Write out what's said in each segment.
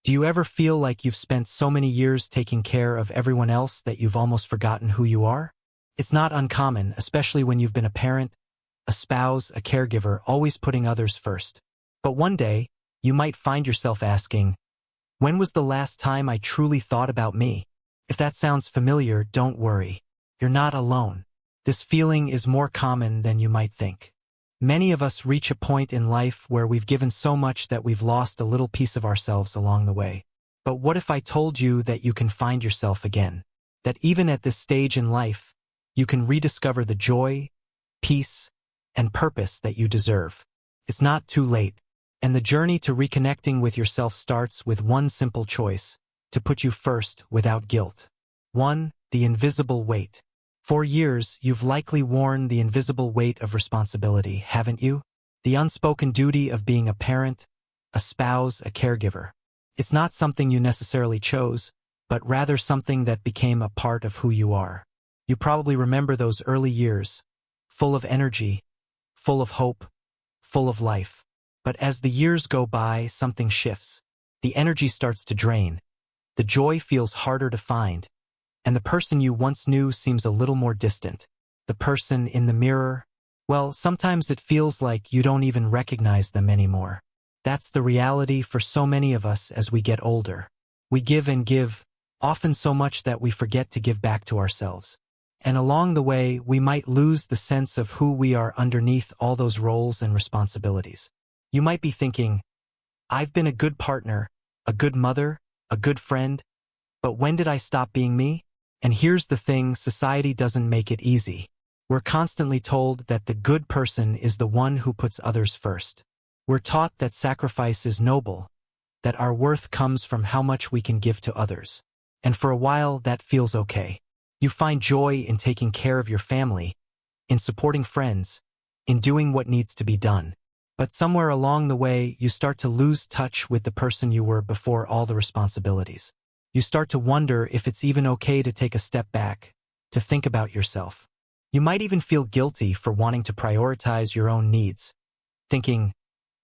Do you ever feel like you've spent so many years taking care of everyone else that you've almost forgotten who you are? It's not uncommon, especially when you've been a parent, a spouse, a caregiver, always putting others first. But one day, you might find yourself asking, when was the last time I truly thought about me? If that sounds familiar, don't worry. You're not alone. This feeling is more common than you might think. Many of us reach a point in life where we've given so much that we've lost a little piece of ourselves along the way. But what if I told you that you can find yourself again? That even at this stage in life, you can rediscover the joy, peace, and purpose that you deserve. It's not too late, and the journey to reconnecting with yourself starts with one simple choice: to put you first without guilt. 1. The invisible weight. For years, you've likely worn the invisible weight of responsibility, haven't you? The unspoken duty of being a parent, a spouse, a caregiver. It's not something you necessarily chose, but rather something that became a part of who you are. You probably remember those early years, full of energy, full of hope, full of life. But as the years go by, something shifts. The energy starts to drain. The joy feels harder to find. And the person you once knew seems a little more distant. The person in the mirror, well, sometimes it feels like you don't even recognize them anymore. That's the reality for so many of us as we get older. We give and give, often so much that we forget to give back to ourselves. And along the way, we might lose the sense of who we are underneath all those roles and responsibilities. You might be thinking, I've been a good partner, a good mother, a good friend, but when did I stop being me? And here's the thing, society doesn't make it easy. We're constantly told that the good person is the one who puts others first. We're taught that sacrifice is noble, that our worth comes from how much we can give to others. And for a while, that feels okay. You find joy in taking care of your family, in supporting friends, in doing what needs to be done. But somewhere along the way, you start to lose touch with the person you were before all the responsibilities. You start to wonder if it's even okay to take a step back, to think about yourself. You might even feel guilty for wanting to prioritize your own needs, thinking,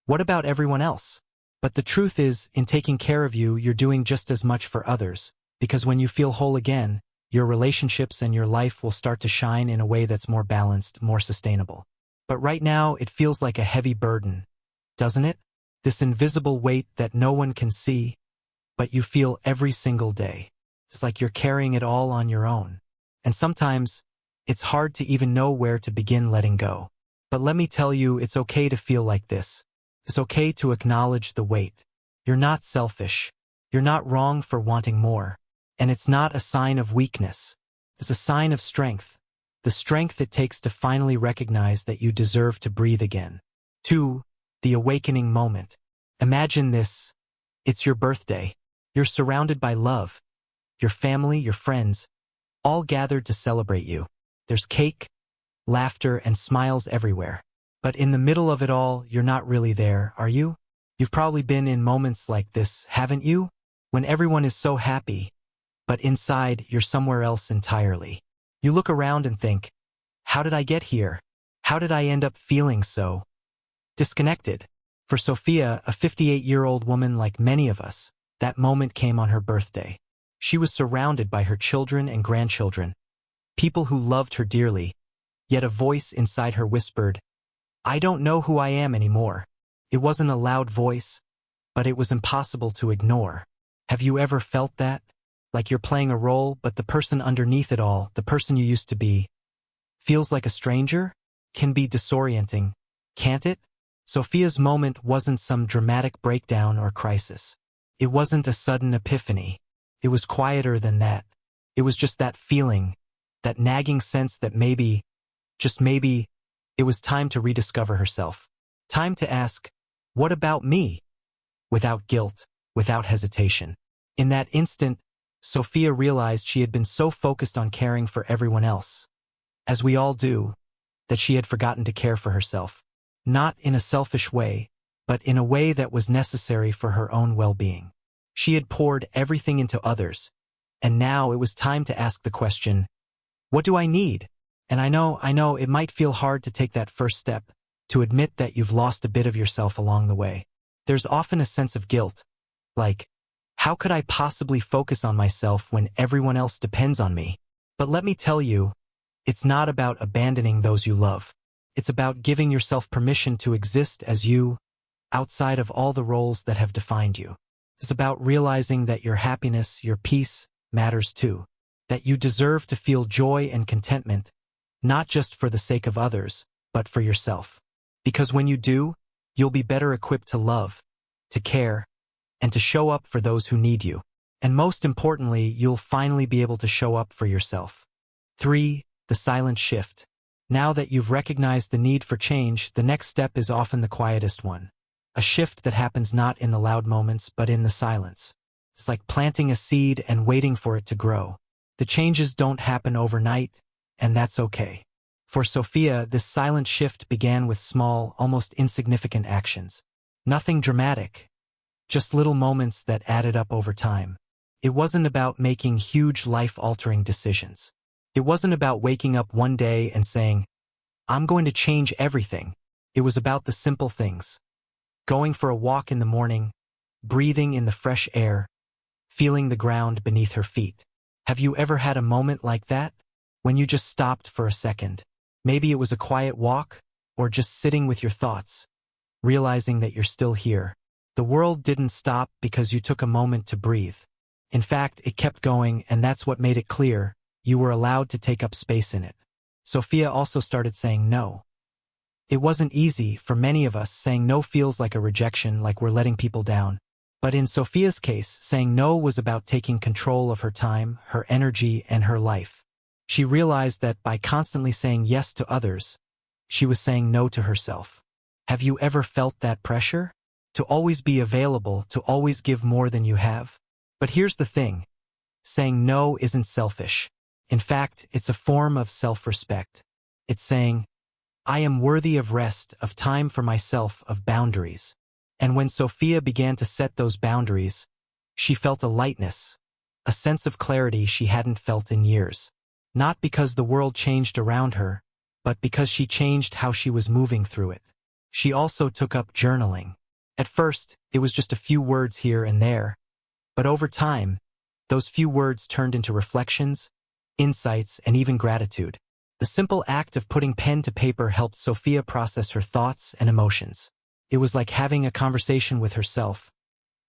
what about everyone else? But the truth is, in taking care of you, you're doing just as much for others, because when you feel whole again, your relationships and your life will start to shine in a way that's more balanced, more sustainable. But right now, it feels like a heavy burden, doesn't it? This invisible weight that no one can see, but you feel every single day. It's like you're carrying it all on your own. And sometimes, it's hard to even know where to begin letting go. But let me tell you, it's okay to feel like this. It's okay to acknowledge the weight. You're not selfish. You're not wrong for wanting more. And it's not a sign of weakness. It's a sign of strength. The strength it takes to finally recognize that you deserve to breathe again. 2. The awakening moment. Imagine this. It's your birthday. You're surrounded by love. Your family, your friends, all gathered to celebrate you. There's cake, laughter, and smiles everywhere. But in the middle of it all, you're not really there, are you? You've probably been in moments like this, haven't you? When everyone is so happy, but inside, you're somewhere else entirely. You look around and think, how did I get here? How did I end up feeling so disconnected? For Sophia, a 58-year-old woman like many of us, that moment came on her birthday. She was surrounded by her children and grandchildren, people who loved her dearly, yet a voice inside her whispered, I don't know who I am anymore. It wasn't a loud voice, but it was impossible to ignore. Have you ever felt that? Like you're playing a role, but the person underneath it all, the person you used to be, feels like a stranger? Can be disorienting, can't it? Sophia's moment wasn't some dramatic breakdown or crisis. It wasn't a sudden epiphany. It was quieter than that. It was just that feeling, that nagging sense that maybe, just maybe, it was time to rediscover herself. Time to ask, what about me? Without guilt, without hesitation. In that instant, Sophia realized she had been so focused on caring for everyone else, as we all do, that she had forgotten to care for herself. Not in a selfish way, but in a way that was necessary for her own well-being. She had poured everything into others, and now it was time to ask the question, what do I need? And I know it might feel hard to take that first step, to admit that you've lost a bit of yourself along the way. There's often a sense of guilt, like, How could I possibly focus on myself when everyone else depends on me? But let me tell you, it's not about abandoning those you love. It's about giving yourself permission to exist as you, outside of all the roles that have defined you. It's about realizing that your happiness, your peace, matters too. That you deserve to feel joy and contentment, not just for the sake of others, but for yourself. Because when you do, you'll be better equipped to love, to care, and to show up for those who need you. And most importantly, you'll finally be able to show up for yourself. 3. The silent shift. Now that you've recognized the need for change, the next step is often the quietest one. A shift that happens not in the loud moments, but in the silence. It's like planting a seed and waiting for it to grow. The changes don't happen overnight, and that's okay. For Sophia, this silent shift began with small, almost insignificant actions. Nothing dramatic, just little moments that added up over time. It wasn't about making huge life-altering decisions. It wasn't about waking up one day and saying, "I'm going to change everything." It was about the simple things. Going for a walk in the morning, breathing in the fresh air, feeling the ground beneath her feet. Have you ever had a moment like that? When you just stopped for a second? Maybe it was a quiet walk, or just sitting with your thoughts, realizing that you're still here. The world didn't stop because you took a moment to breathe. In fact, it kept going, and that's what made it clear you were allowed to take up space in it. Sophia also started saying no. It wasn't easy. For many of us, saying no feels like a rejection, like we're letting people down. But in Sophia's case, saying no was about taking control of her time, her energy, and her life. She realized that by constantly saying yes to others, she was saying no to herself. Have you ever felt that pressure? To always be available, to always give more than you have? But here's the thing. Saying no isn't selfish. In fact, it's a form of self-respect. It's saying, I am worthy of rest, of time for myself, of boundaries. And when Sophia began to set those boundaries, she felt a lightness, a sense of clarity she hadn't felt in years. Not because the world changed around her, but because she changed how she was moving through it. She also took up journaling. At first, it was just a few words here and there. But over time, those few words turned into reflections, insights, and even gratitude. The simple act of putting pen to paper helped Sophia process her thoughts and emotions. It was like having a conversation with herself,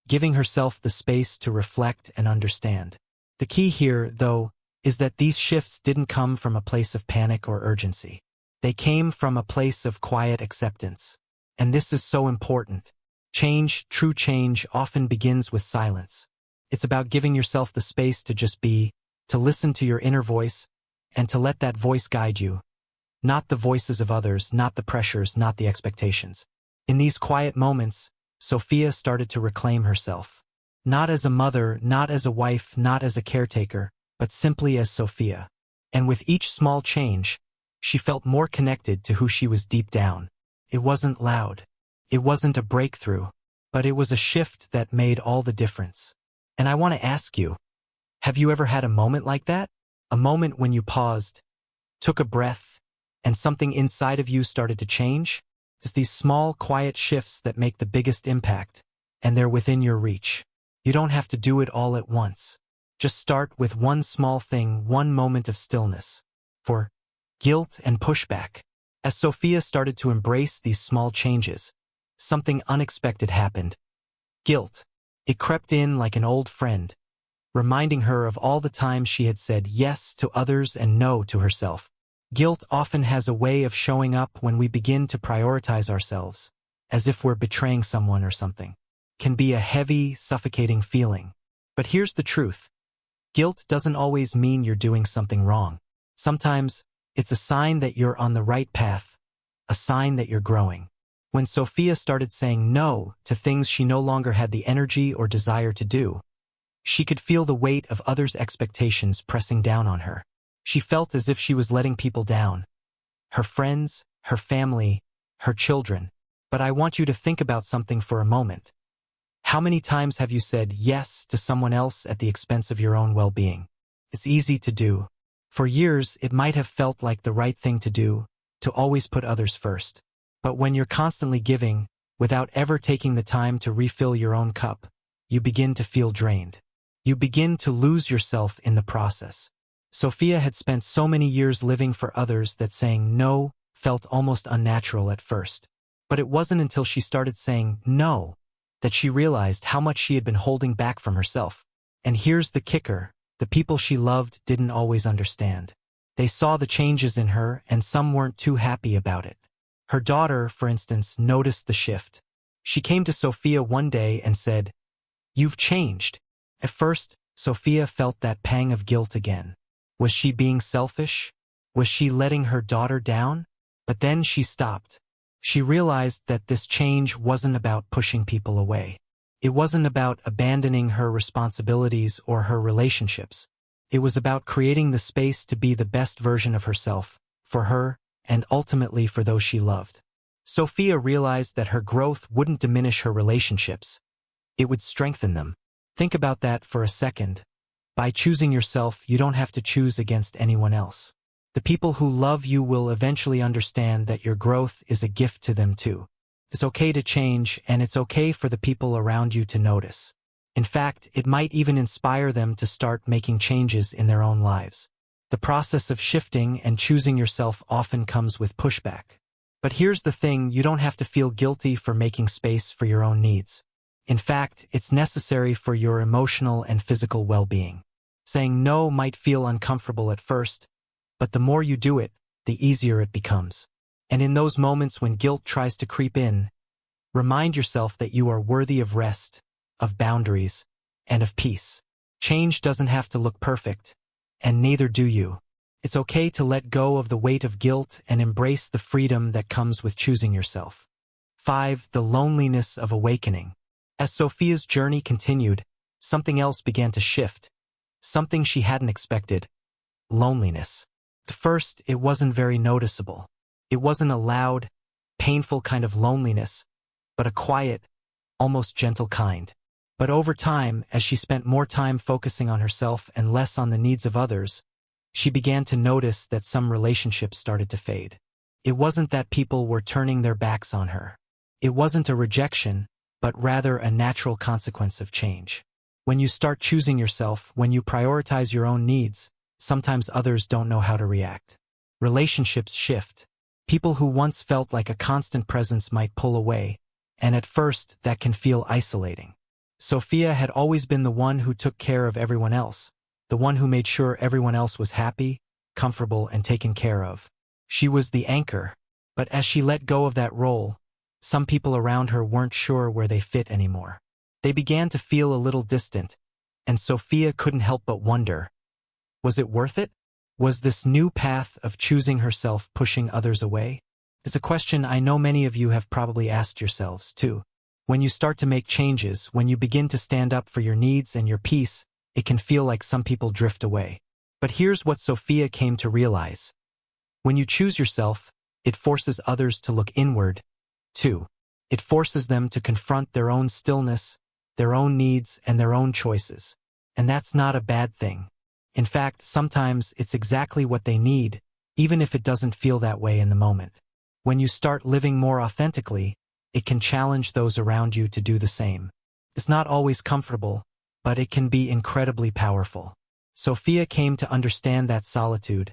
giving herself the space to reflect and understand. The key here, though, is that these shifts didn't come from a place of panic or urgency. They came from a place of quiet acceptance. And this is so important. Change, true change, often begins with silence. It's about giving yourself the space to just be, to listen to your inner voice, and to let that voice guide you. Not the voices of others, not the pressures, not the expectations. In these quiet moments, Sophia started to reclaim herself. Not as a mother, not as a wife, not as a caretaker, but simply as Sophia. And with each small change, she felt more connected to who she was deep down. It wasn't loud. It wasn't a breakthrough, but it was a shift that made all the difference. And I want to ask you, have you ever had a moment like that? A moment when you paused, took a breath, and something inside of you started to change? It's these small, quiet shifts that make the biggest impact, and they're within your reach. You don't have to do it all at once. Just start with one small thing, one moment of stillness. For guilt and pushback. As Sophia started to embrace these small changes, something unexpected happened. Guilt. It crept in like an old friend, reminding her of all the times she had said yes to others and no to herself. Guilt often has a way of showing up when we begin to prioritize ourselves, as if we're betraying someone or something. Can be a heavy, suffocating feeling. But here's the truth. Guilt doesn't always mean you're doing something wrong. Sometimes, it's a sign that you're on the right path, a sign that you're growing. When Sophia started saying no to things she no longer had the energy or desire to do, she could feel the weight of others' expectations pressing down on her. She felt as if she was letting people down. Her friends, her family, her children. But I want you to think about something for a moment. How many times have you said yes to someone else at the expense of your own well-being? It's easy to do. For years, it might have felt like the right thing to do, to always put others first. But when you're constantly giving, without ever taking the time to refill your own cup, you begin to feel drained. You begin to lose yourself in the process. Sophia had spent so many years living for others that saying no felt almost unnatural at first. But it wasn't until she started saying no that she realized how much she had been holding back from herself. And here's the kicker: the people she loved didn't always understand. They saw the changes in her, and some weren't too happy about it. Her daughter, for instance, noticed the shift. She came to Sophia one day and said, "You've changed." At first, Sophia felt that pang of guilt again. Was she being selfish? Was she letting her daughter down? But then she stopped. She realized that this change wasn't about pushing people away. It wasn't about abandoning her responsibilities or her relationships. It was about creating the space to be the best version of herself, for her, and ultimately for those she loved. Sophia realized that her growth wouldn't diminish her relationships. It would strengthen them. Think about that for a second. By choosing yourself, you don't have to choose against anyone else. The people who love you will eventually understand that your growth is a gift to them too. It's okay to change, and it's okay for the people around you to notice. In fact, it might even inspire them to start making changes in their own lives. The process of shifting and choosing yourself often comes with pushback. But here's the thing: you don't have to feel guilty for making space for your own needs. In fact, it's necessary for your emotional and physical well-being. Saying no might feel uncomfortable at first, but the more you do it, the easier it becomes. And in those moments when guilt tries to creep in, remind yourself that you are worthy of rest, of boundaries, and of peace. Change doesn't have to look perfect, and neither do you. It's okay to let go of the weight of guilt and embrace the freedom that comes with choosing yourself. 5. The loneliness of awakening. As Sophia's journey continued, something else began to shift. Something she hadn't expected: loneliness. At first, it wasn't very noticeable. It wasn't a loud, painful kind of loneliness, but a quiet, almost gentle kind. But over time, as she spent more time focusing on herself and less on the needs of others, she began to notice that some relationships started to fade. It wasn't that people were turning their backs on her. It wasn't a rejection, but rather a natural consequence of change. When you start choosing yourself, when you prioritize your own needs, sometimes others don't know how to react. Relationships shift. People who once felt like a constant presence might pull away, and at first that can feel isolating. Sophia had always been the one who took care of everyone else, the one who made sure everyone else was happy, comfortable, and taken care of. She was the anchor, but as she let go of that role, some people around her weren't sure where they fit anymore. They began to feel a little distant, and Sophia couldn't help but wonder, was it worth it? Was this new path of choosing herself pushing others away? It's a question I know many of you have probably asked yourselves too. When you start to make changes, when you begin to stand up for your needs and your peace, it can feel like some people drift away. But here's what Sophia came to realize. When you choose yourself, it forces others to look inward, too. It forces them to confront their own stillness, their own needs, and their own choices. And that's not a bad thing. In fact, sometimes it's exactly what they need, even if it doesn't feel that way in the moment. When you start living more authentically, it can challenge those around you to do the same. It's not always comfortable, but it can be incredibly powerful. Sophia came to understand that solitude,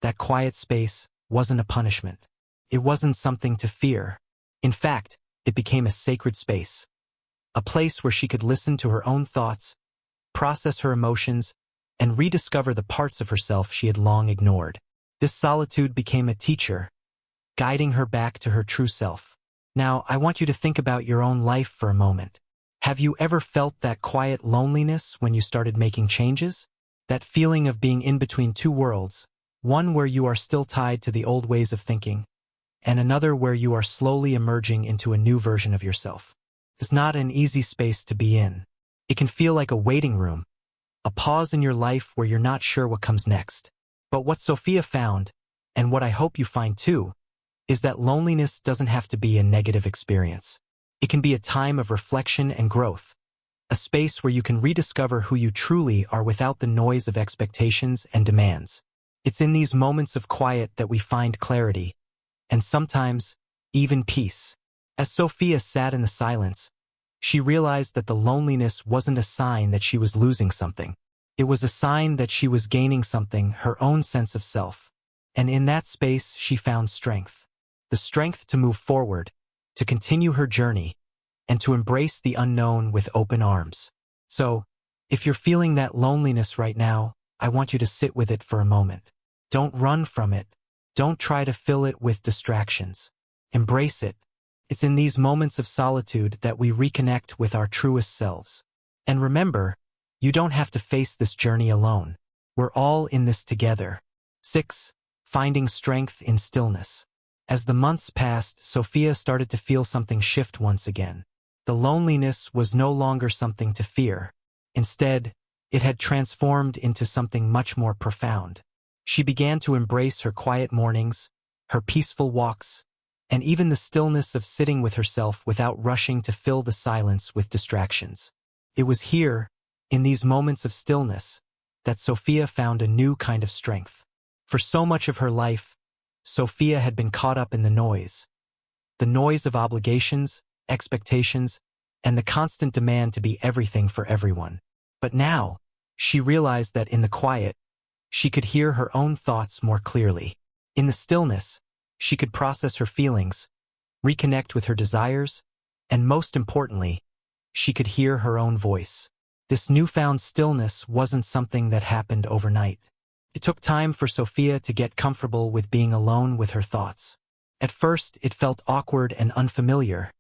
that quiet space, wasn't a punishment. It wasn't something to fear. In fact, it became a sacred space. A place where she could listen to her own thoughts, process her emotions, and rediscover the parts of herself she had long ignored. This solitude became a teacher, guiding her back to her true self. Now, I want you to think about your own life for a moment. Have you ever felt that quiet loneliness when you started making changes? That feeling of being in between two worlds, one where you are still tied to the old ways of thinking, and another where you are slowly emerging into a new version of yourself. It's not an easy space to be in. It can feel like a waiting room, a pause in your life where you're not sure what comes next. But what Sophia found, and what I hope you find too, is that loneliness doesn't have to be a negative experience. It can be a time of reflection and growth, a space where you can rediscover who you truly are without the noise of expectations and demands. It's in these moments of quiet that we find clarity, and sometimes even peace. As Sophia sat in the silence, she realized that the loneliness wasn't a sign that she was losing something. It was a sign that she was gaining something, her own sense of self. And in that space, she found strength. The strength to move forward, to continue her journey, and to embrace the unknown with open arms. So, if you're feeling that loneliness right now, I want you to sit with it for a moment. Don't run from it. Don't try to fill it with distractions. Embrace it. It's in these moments of solitude that we reconnect with our truest selves. And remember, you don't have to face this journey alone. We're all in this together. 6. Finding strength in stillness. As the months passed, Sophia started to feel something shift once again. The loneliness was no longer something to fear. Instead, it had transformed into something much more profound. She began to embrace her quiet mornings, her peaceful walks, and even the stillness of sitting with herself without rushing to fill the silence with distractions. It was here, in these moments of stillness, that Sophia found a new kind of strength. For so much of her life, Sophia had been caught up in the noise of obligations, expectations, and the constant demand to be everything for everyone. But now, she realized that in the quiet, she could hear her own thoughts more clearly. In the stillness, she could process her feelings, reconnect with her desires, and most importantly, she could hear her own voice. This newfound stillness wasn't something that happened overnight. It took time for Sophia to get comfortable with being alone with her thoughts. At first, it felt awkward and unfamiliar,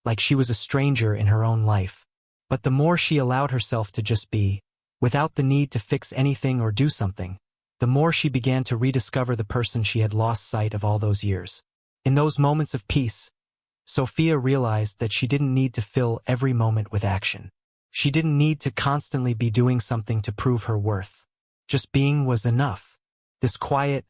like she was a stranger in her own life. But the more she allowed herself to just be, without the need to fix anything or do something, the more she began to rediscover the person she had lost sight of all those years. In those moments of peace, Sophia realized that she didn't need to fill every moment with action. She didn't need to constantly be doing something to prove her worth. Just being was enough. This quiet,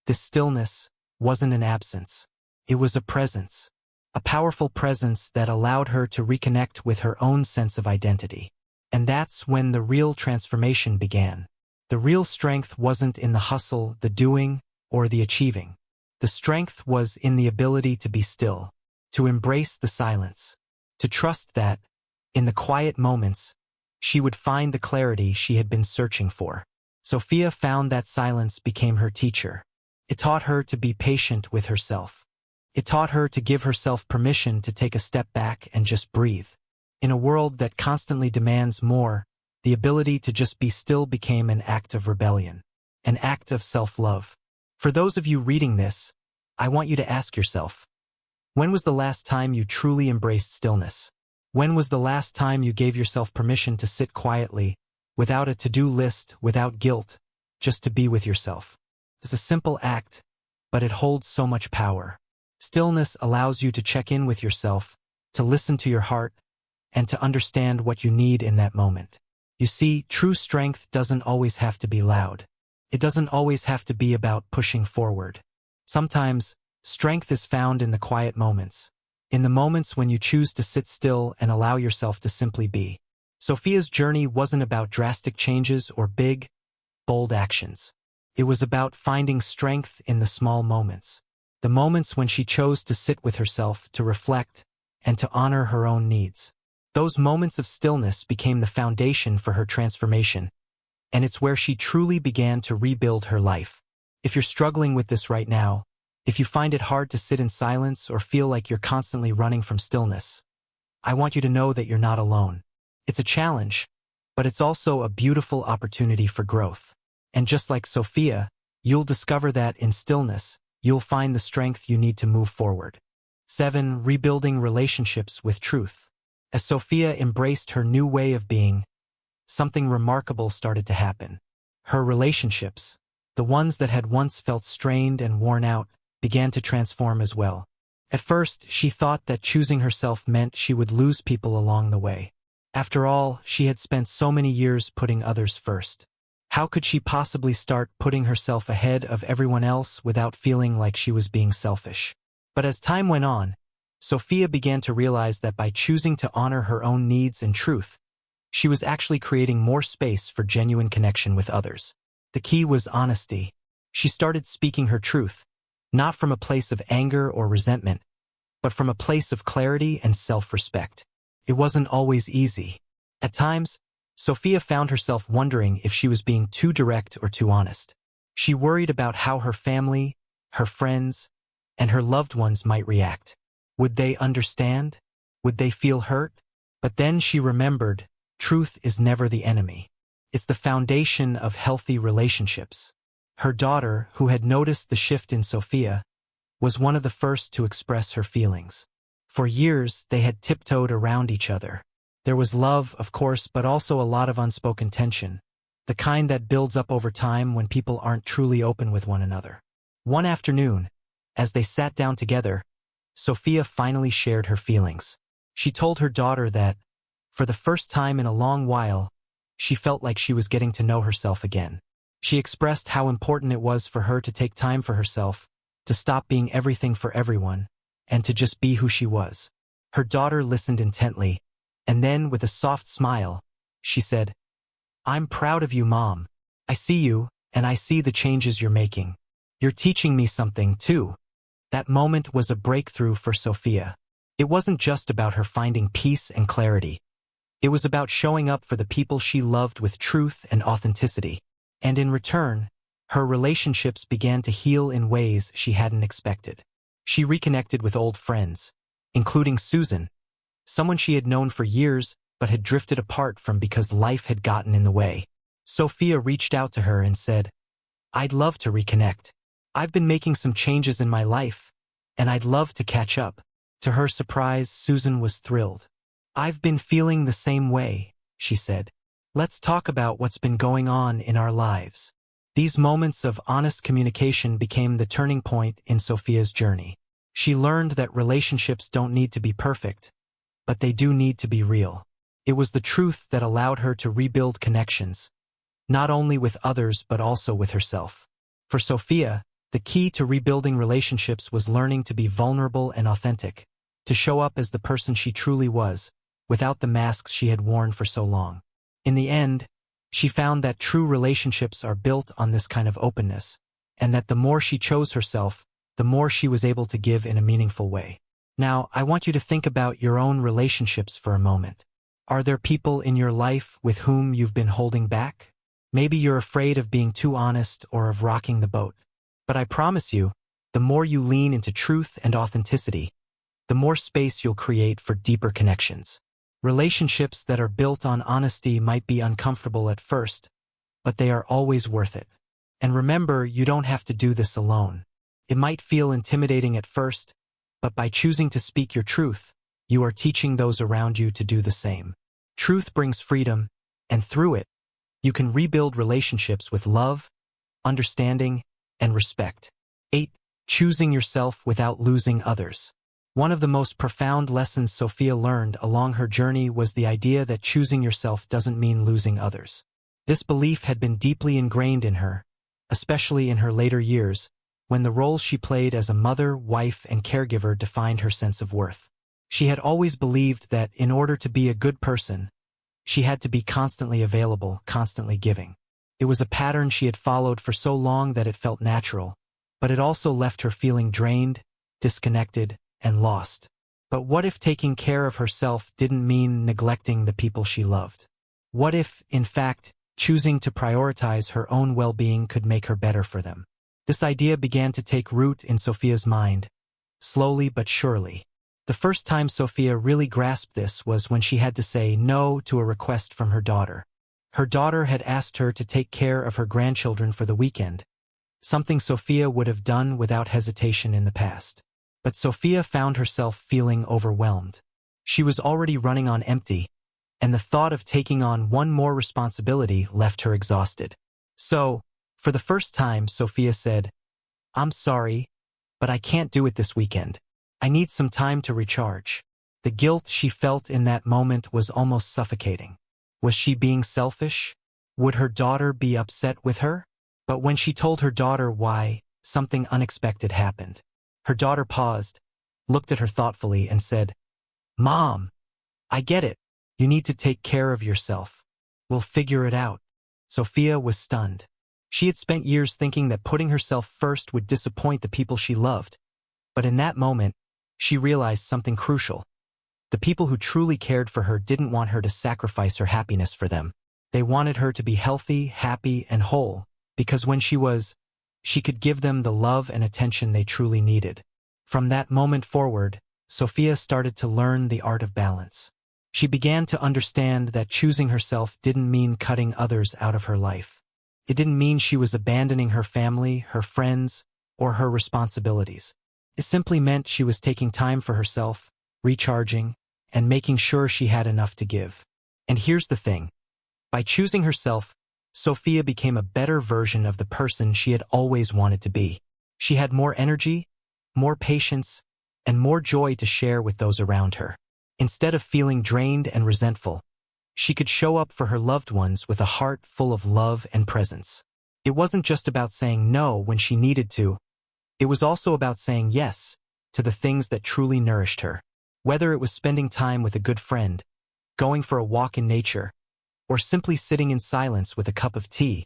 this stillness, wasn't an absence. It was a presence. A powerful presence that allowed her to reconnect with her own sense of identity. And that's when the real transformation began. The real strength wasn't in the hustle, the doing, or the achieving. The strength was in the ability to be still, to embrace the silence, to trust that, in the quiet moments, she would find the clarity she had been searching for. Sophia found that silence became her teacher. It taught her to be patient with herself. It taught her to give herself permission to take a step back and just breathe. In a world that constantly demands more, the ability to just be still became an act of rebellion, an act of self-love. For those of you reading this, I want you to ask yourself, when was the last time you truly embraced stillness? When was the last time you gave yourself permission to sit quietly, without a to-do list, without guilt, just to be with yourself? It's a simple act, but it holds so much power. Stillness allows you to check in with yourself, to listen to your heart, and to understand what you need in that moment. You see, true strength doesn't always have to be loud. It doesn't always have to be about pushing forward. Sometimes, strength is found in the quiet moments, in the moments when you choose to sit still and allow yourself to simply be. Sophia's journey wasn't about drastic changes or big, bold actions. It was about finding strength in the small moments. The moments when she chose to sit with herself, to reflect, and to honor her own needs. Those moments of stillness became the foundation for her transformation, and it's where she truly began to rebuild her life. If you're struggling with this right now, if you find it hard to sit in silence or feel like you're constantly running from stillness, I want you to know that you're not alone. It's a challenge, but it's also a beautiful opportunity for growth. And just like Sophia, you'll discover that in stillness, you'll find the strength you need to move forward. 7. Rebuilding relationships with truth. As Sophia embraced her new way of being, something remarkable started to happen. Her relationships, the ones that had once felt strained and worn out, began to transform as well. At first, she thought that choosing herself meant she would lose people along the way. After all, she had spent so many years putting others first. How could she possibly start putting herself ahead of everyone else without feeling like she was being selfish? But as time went on, Sophia began to realize that by choosing to honor her own needs and truth, she was actually creating more space for genuine connection with others. The key was honesty. She started speaking her truth, not from a place of anger or resentment, but from a place of clarity and self-respect. It wasn't always easy. At times, Sophia found herself wondering if she was being too direct or too honest. She worried about how her family, her friends, and her loved ones might react. Would they understand? Would they feel hurt? But then she remembered, truth is never the enemy. It's the foundation of healthy relationships. Her daughter, who had noticed the shift in Sophia, was one of the first to express her feelings. For years, they had tiptoed around each other. There was love, of course, but also a lot of unspoken tension, the kind that builds up over time when people aren't truly open with one another. One afternoon, as they sat down together, Sophia finally shared her feelings. She told her daughter that, for the first time in a long while, she felt like she was getting to know herself again. She expressed how important it was for her to take time for herself, to stop being everything for everyone, and to just be who she was. Her daughter listened intently, and then, with a soft smile, she said, "I'm proud of you, Mom. I see you, and I see the changes you're making. You're teaching me something, too." That moment was a breakthrough for Sophia. It wasn't just about her finding peace and clarity. It was about showing up for the people she loved with truth and authenticity. And in return, her relationships began to heal in ways she hadn't expected. She reconnected with old friends, including Susan, someone she had known for years but had drifted apart from because life had gotten in the way. Sophia reached out to her and said, "I'd love to reconnect. I've been making some changes in my life, and I'd love to catch up." To her surprise, Susan was thrilled. "I've been feeling the same way," she said. "Let's talk about what's been going on in our lives." These moments of honest communication became the turning point in Sophia's journey. She learned that relationships don't need to be perfect, but they do need to be real. It was the truth that allowed her to rebuild connections, not only with others but also with herself. For Sophia, the key to rebuilding relationships was learning to be vulnerable and authentic, to show up as the person she truly was, without the masks she had worn for so long. In the end, she found that true relationships are built on this kind of openness, and that the more she chose herself, the more she was able to give in a meaningful way. Now, I want you to think about your own relationships for a moment. Are there people in your life with whom you've been holding back? Maybe you're afraid of being too honest or of rocking the boat. But I promise you, the more you lean into truth and authenticity, the more space you'll create for deeper connections. Relationships that are built on honesty might be uncomfortable at first, but they are always worth it. And remember, you don't have to do this alone. It might feel intimidating at first, but by choosing to speak your truth, you are teaching those around you to do the same. Truth brings freedom, and through it, you can rebuild relationships with love, understanding, and respect. 8. Choosing yourself without losing others. One of the most profound lessons Sophia learned along her journey was the idea that choosing yourself doesn't mean losing others. This belief had been deeply ingrained in her, especially in her later years, when the roles she played as a mother, wife, and caregiver defined her sense of worth. She had always believed that in order to be a good person, she had to be constantly available, constantly giving. It was a pattern she had followed for so long that it felt natural, but it also left her feeling drained, disconnected, and lost. But what if taking care of herself didn't mean neglecting the people she loved? What if, in fact, choosing to prioritize her own well-being could make her better for them? This idea began to take root in Sophia's mind, slowly but surely. The first time Sophia really grasped this was when she had to say no to a request from her daughter. Her daughter had asked her to take care of her grandchildren for the weekend, something Sophia would have done without hesitation in the past. But Sophia found herself feeling overwhelmed. She was already running on empty, and the thought of taking on one more responsibility left her exhausted. So, for the first time, Sophia said, "I'm sorry, but I can't do it this weekend. I need some time to recharge." The guilt she felt in that moment was almost suffocating. Was she being selfish? Would her daughter be upset with her? But when she told her daughter why, something unexpected happened. Her daughter paused, looked at her thoughtfully, and said, "Mom, I get it. You need to take care of yourself. We'll figure it out." Sophia was stunned. She had spent years thinking that putting herself first would disappoint the people she loved. But in that moment, she realized something crucial. The people who truly cared for her didn't want her to sacrifice her happiness for them. They wanted her to be healthy, happy, and whole, because when she could give them the love and attention they truly needed. From that moment forward, Sophia started to learn the art of balance. She began to understand that choosing herself didn't mean cutting others out of her life. It didn't mean she was abandoning her family, her friends, or her responsibilities. It simply meant she was taking time for herself, recharging, and making sure she had enough to give. And here's the thing. By choosing herself, Sophia became a better version of the person she had always wanted to be. She had more energy, more patience, and more joy to share with those around her. Instead of feeling drained and resentful, she could show up for her loved ones with a heart full of love and presence. It wasn't just about saying no when she needed to. It was also about saying yes to the things that truly nourished her. Whether it was spending time with a good friend, going for a walk in nature, or simply sitting in silence with a cup of tea,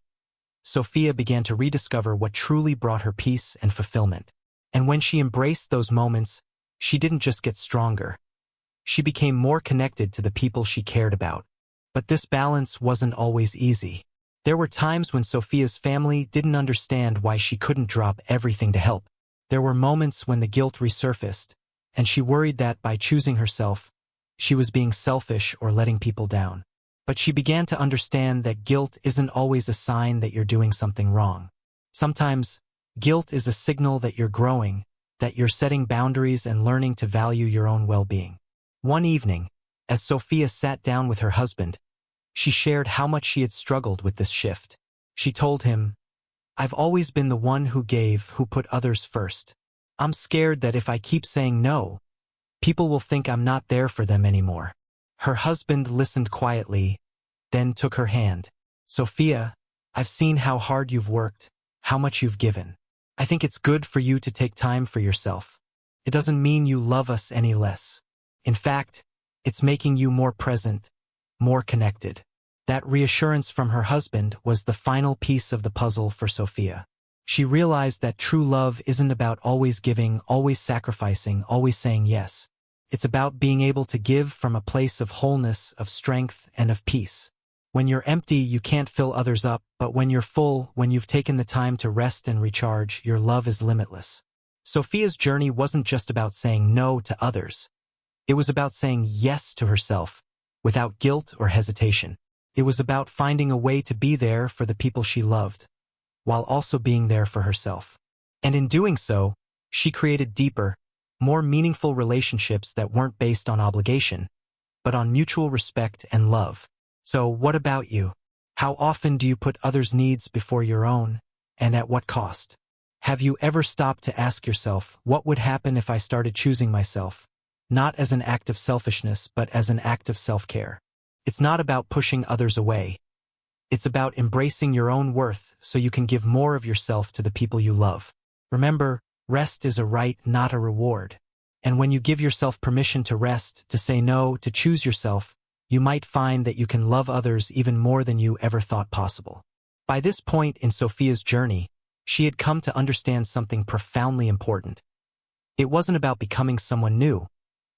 Sophia began to rediscover what truly brought her peace and fulfillment. And when she embraced those moments, she didn't just get stronger. She became more connected to the people she cared about. But this balance wasn't always easy. There were times when Sophia's family didn't understand why she couldn't drop everything to help. There were moments when the guilt resurfaced, and she worried that by choosing herself, she was being selfish or letting people down. But she began to understand that guilt isn't always a sign that you're doing something wrong. Sometimes, guilt is a signal that you're growing, that you're setting boundaries and learning to value your own well-being. One evening, as Sophia sat down with her husband, she shared how much she had struggled with this shift. She told him, "I've always been the one who gave, who put others first. I'm scared that if I keep saying no, people will think I'm not there for them anymore." Her husband listened quietly, then took her hand. "Sophia, I've seen how hard you've worked, how much you've given. I think it's good for you to take time for yourself. It doesn't mean you love us any less. In fact, it's making you more present, more connected." That reassurance from her husband was the final piece of the puzzle for Sophia. She realized that true love isn't about always giving, always sacrificing, always saying yes. It's about being able to give from a place of wholeness, of strength, and of peace. When you're empty, you can't fill others up, but when you're full, when you've taken the time to rest and recharge, your love is limitless. Sophia's journey wasn't just about saying no to others. It was about saying yes to herself, without guilt or hesitation. It was about finding a way to be there for the people she loved, while also being there for herself. And in doing so, she created deeper, more meaningful relationships that weren't based on obligation, but on mutual respect and love. So what about you? How often do you put others' needs before your own, and at what cost? Have you ever stopped to ask yourself, what would happen if I started choosing myself? Not as an act of selfishness, but as an act of self-care. It's not about pushing others away. It's about embracing your own worth so you can give more of yourself to the people you love. Remember, rest is a right, not a reward. And when you give yourself permission to rest, to say no, to choose yourself, you might find that you can love others even more than you ever thought possible. By this point in Sophia's journey, she had come to understand something profoundly important. It wasn't about becoming someone new,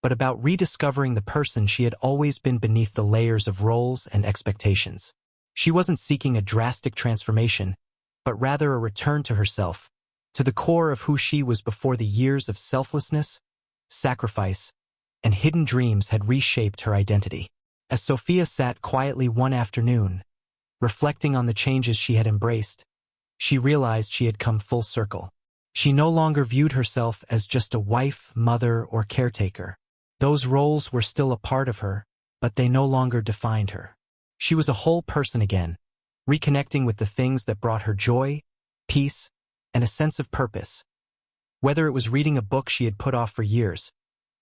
but about rediscovering the person she had always been beneath the layers of roles and expectations. She wasn't seeking a drastic transformation, but rather a return to herself, to the core of who she was before the years of selflessness, sacrifice, and hidden dreams had reshaped her identity. As Sophia sat quietly one afternoon, reflecting on the changes she had embraced, she realized she had come full circle. She no longer viewed herself as just a wife, mother, or caretaker. Those roles were still a part of her, but they no longer defined her. She was a whole person again, reconnecting with the things that brought her joy, peace, and a sense of purpose. Whether it was reading a book she had put off for years,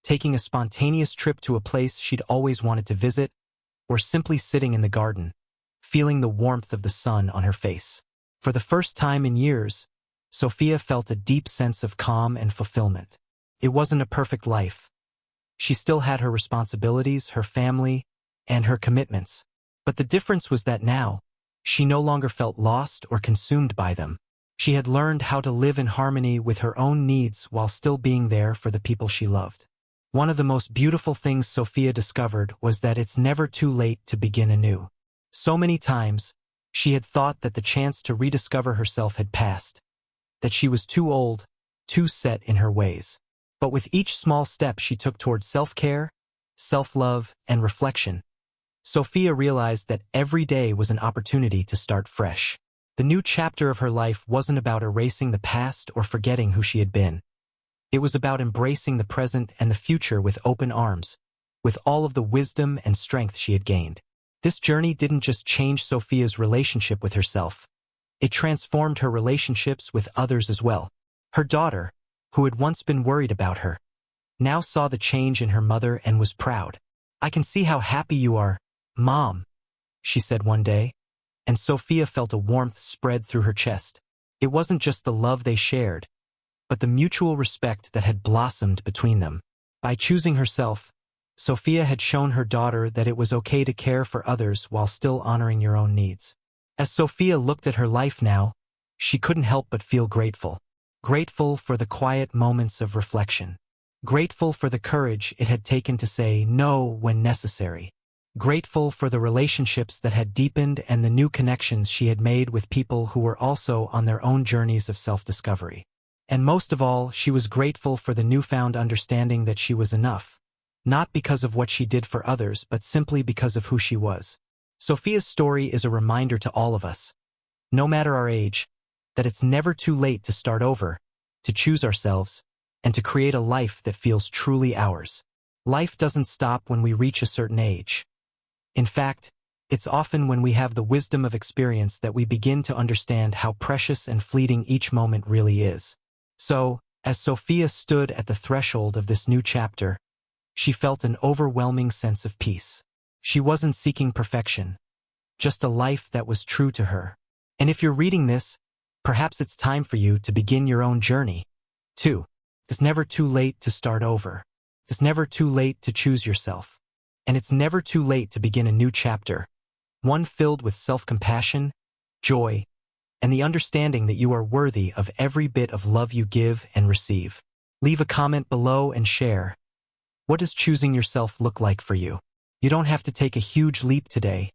taking a spontaneous trip to a place she'd always wanted to visit, or simply sitting in the garden, feeling the warmth of the sun on her face. For the first time in years, Sophia felt a deep sense of calm and fulfillment. It wasn't a perfect life. She still had her responsibilities, her family, and her commitments. But the difference was that now, she no longer felt lost or consumed by them. She had learned how to live in harmony with her own needs while still being there for the people she loved. One of the most beautiful things Sophia discovered was that it's never too late to begin anew. So many times, she had thought that the chance to rediscover herself had passed, that she was too old, too set in her ways. But with each small step she took toward self-care, self-love, and reflection, Sophia realized that every day was an opportunity to start fresh. The new chapter of her life wasn't about erasing the past or forgetting who she had been. It was about embracing the present and the future with open arms, with all of the wisdom and strength she had gained. This journey didn't just change Sophia's relationship with herself. It transformed her relationships with others as well. Her daughter, who had once been worried about her, now saw the change in her mother and was proud. "I can see how happy you are, Mom," she said one day, and Sophia felt a warmth spread through her chest. It wasn't just the love they shared, but the mutual respect that had blossomed between them. By choosing herself, Sophia had shown her daughter that it was okay to care for others while still honoring your own needs. As Sophia looked at her life now, she couldn't help but feel grateful. Grateful for the quiet moments of reflection. Grateful for the courage it had taken to say no when necessary. Grateful for the relationships that had deepened and the new connections she had made with people who were also on their own journeys of self-discovery. And most of all, she was grateful for the newfound understanding that she was enough, not because of what she did for others, but simply because of who she was. Sophia's story is a reminder to all of us, no matter our age, that it's never too late to start over, to choose ourselves, and to create a life that feels truly ours. Life doesn't stop when we reach a certain age. In fact, it's often when we have the wisdom of experience that we begin to understand how precious and fleeting each moment really is. So, as Sophia stood at the threshold of this new chapter, she felt an overwhelming sense of peace. She wasn't seeking perfection, just a life that was true to her. And if you're reading this, perhaps it's time for you to begin your own journey. 2. It's never too late to start over. It's never too late to choose yourself. And it's never too late to begin a new chapter, one filled with self-compassion, joy, and the understanding that you are worthy of every bit of love you give and receive. Leave a comment below and share. What does choosing yourself look like for you? You don't have to take a huge leap today.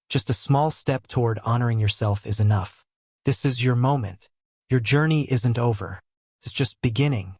Just a small step toward honoring yourself is enough. This is your moment. Your journey isn't over. It's just beginning.